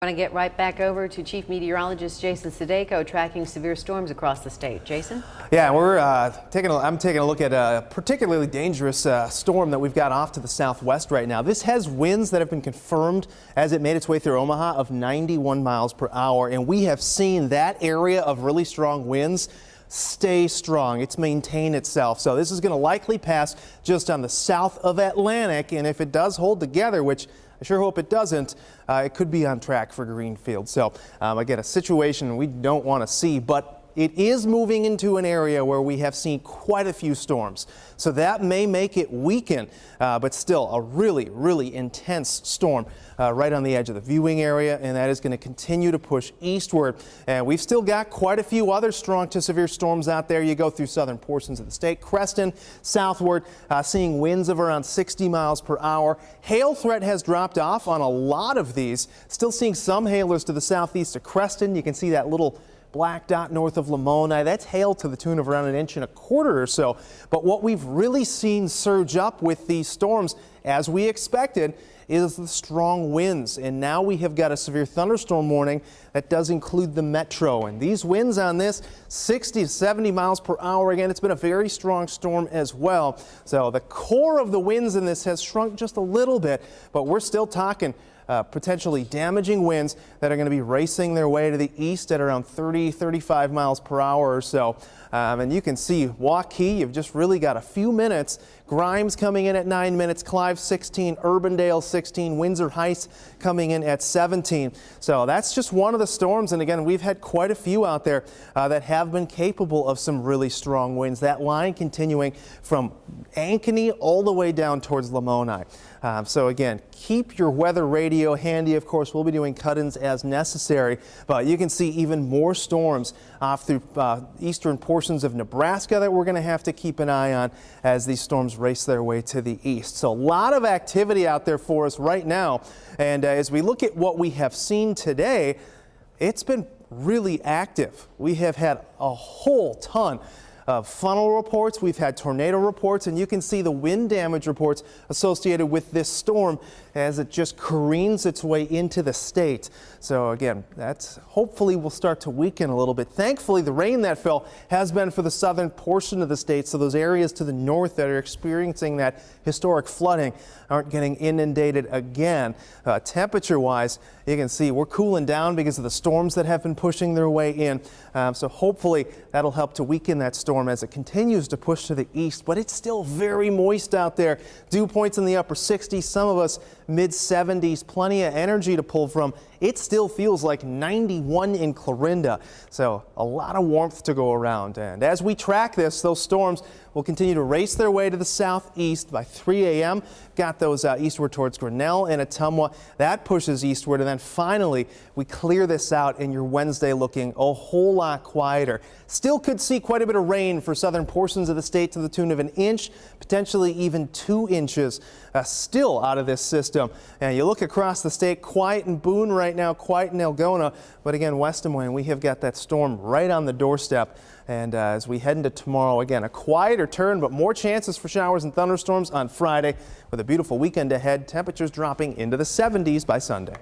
I want to get right back over to Chief Meteorologist Jason Sadeko tracking severe storms across the state. Jason? Yeah, I'm taking a look at a particularly dangerous storm that we've got off to the southwest right now. This has winds that have been confirmed as it made its way through Omaha of 91 miles per hour, and we have seen that area of really strong winds stay strong. It's maintained itself. So this is going to likely pass just on the south of Atlantic, and if it does hold together, which I sure hope it doesn't, it could be on track for Greenfield. So again, a situation we don't want to see, but it is moving into an area where we have seen quite a few storms. So that may make it weaken, but still a really intense storm right on the edge of the viewing area, and that is going to continue to push eastward. And we've still got quite a few other strong to severe storms out there. You go through southern portions of the state. Creston southward, seeing winds of around 60 miles per hour. Hail threat has dropped off on a lot of these. Still seeing some hailers to the southeast of Creston. You can see that little black dot north of Lamoni. That's hail to the tune of around 1.25 inches or so. But what we've really seen surge up with these storms, as we expected, is the strong winds. And now we have got a severe thunderstorm warning that does include the metro. And these winds on this 60 to 70 miles per hour. Again, it's been a very strong storm as well. So the core of the winds in this has shrunk just a little bit, but we're still talking potentially damaging winds that are going to be racing their way to the east at around 30-35 miles per hour or so. And you can see Waukee, you've just really got a few minutes. Grimes coming in at 9 minutes, Clive 16, Urbandale 16, Windsor Heights coming in at 17. So that's just one of the storms. And again, we've had quite a few out there that have been capable of some really strong winds. That line continuing from Ankeny all the way down towards Lamoni. So again, keep your weather radio handy. Of course, we'll be doing cut-ins as necessary, but you can see even more storms off through eastern portions of Nebraska that we're going to have to keep an eye on as these storms race their way to the east. So a lot of activity out there for us right now. And as we look at what we have seen today, it's been really active. We have had a whole ton of funnel reports. We've had tornado reports, and you can see the wind damage reports associated with this storm as it just careens its way into the state. So again, that's hopefully will start to weaken a little bit. Thankfully, the rain that fell has been for the southern portion of the state, so those areas to the north that are experiencing that historic flooding aren't getting inundated again. Temperature-wise, you can see we're cooling down because of the storms that have been pushing their way in. So hopefully that'll help to weaken that storm as it continues to push to the east, but it's still very moist out there. Dew points in the upper 60s, some of us mid 70s, plenty of energy to pull from. It still feels like 91 in Clarinda, so a lot of warmth to go around. And as we track this, those storms will continue to race their way to the southeast by 3 a.m. Got those eastward towards Grinnell and Ottumwa. That pushes eastward, and then finally we clear this out, and your Wednesday looking a whole lot quieter. Still could see quite a bit of rain for southern portions of the state to the tune of 1 inch, potentially even 2 inches still out of this system. And you look across the state, quiet in Boone right now, quiet in Algona, but again, West Des Moines, we have got that storm right on the doorstep. And as we head into tomorrow, again, a quieter turn, but more chances for showers and thunderstorms on Friday with a beautiful weekend ahead. Temperatures dropping into the 70s by Sunday.